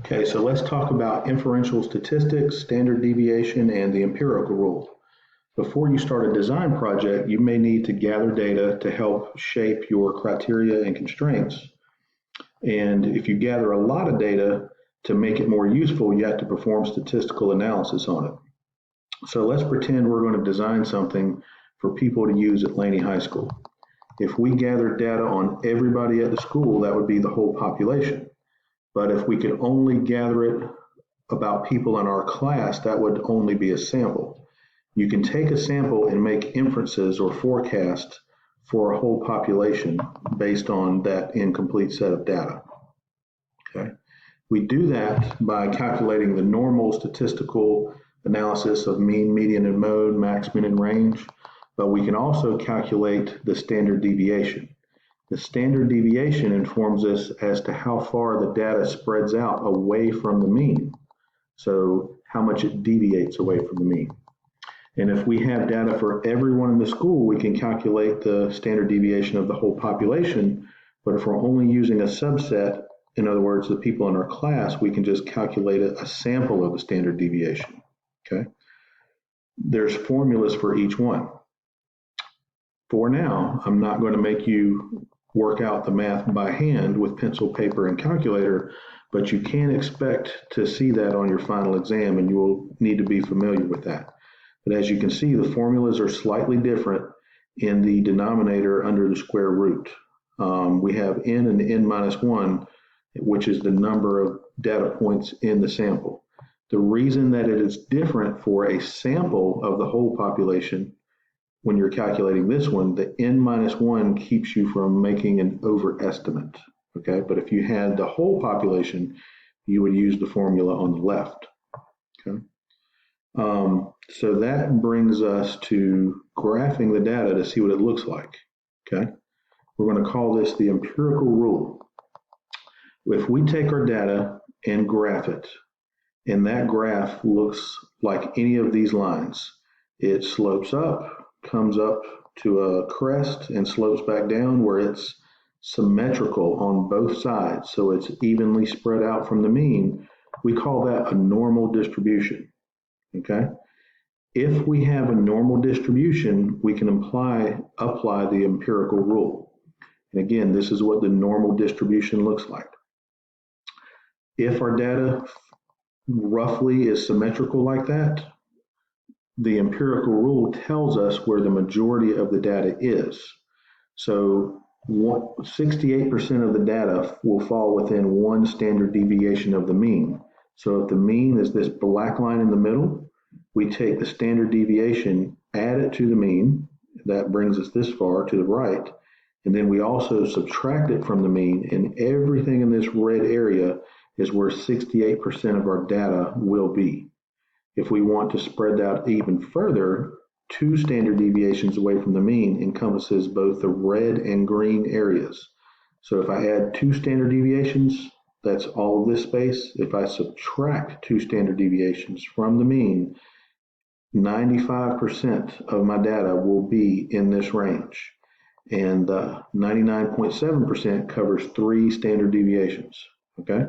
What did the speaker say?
Okay, so let's talk about inferential statistics, standard deviation, and the empirical rule. Before you start a design project, you may need to gather data to help shape your criteria and constraints. And if you gather a lot of data to make it more useful, you have to perform statistical analysis on it. So let's pretend we're going to design something for people to use at Laney High School. If we gathered data on everybody at the school, that would be the whole population. But if we could only gather it about people in our class, that would only be a sample. You can take a sample and make inferences or forecasts for a whole population based on that incomplete set of data. Okay. We do that by calculating the normal statistical analysis of mean, median, and mode, max, min, and range, but we can also calculate the standard deviation. The standard deviation informs us as to how far the data spreads out away from the mean, so how much it deviates away from the mean. And if we have data for everyone in the school, we can calculate the standard deviation of the whole population, but if we're only using a subset, in other words, the people in our class, we can just calculate a sample of the standard deviation, okay? There's formulas for each one. For now, I'm not going to make you work out the math by hand with pencil, paper, and calculator, but you can expect to see that on your final exam, and you will need to be familiar with that. But as you can see, the formulas are slightly different in the denominator under the square root. We have n and n minus 1, which is the number of data points in the sample. The reason that it is different for a sample of the whole population, when you're calculating this one, the n minus 1 keeps you from making an overestimate, okay? But if you had the whole population, you would use the formula on the left, okay? So that brings us to graphing the data to see what it looks like, okay? We're going to call this the empirical rule. If we take our data and graph it, and that graph looks like any of these lines, it slopes up, comes up to a crest, and slopes back down where it's symmetrical on both sides, so it's evenly spread out from the mean. We call that a normal distribution, okay? If we have a normal distribution, we can apply the empirical rule. And again, this is what the normal distribution looks like. If our data roughly is symmetrical like that, the empirical rule tells us where the majority of the data is. So 68% of the data will fall within one standard deviation of the mean. So if the mean is this black line in the middle, we take the standard deviation, add it to the mean, that brings us this far to the right, and then we also subtract it from the mean, and everything in this red area is where 68% of our data will be. If we want to spread that even further, 2 standard deviations away from the mean encompasses both the red and green areas. So if I add 2 standard deviations, that's all of this space. If I subtract 2 standard deviations from the mean, 95% of my data will be in this range. And 99.7% covers 3 standard deviations, okay?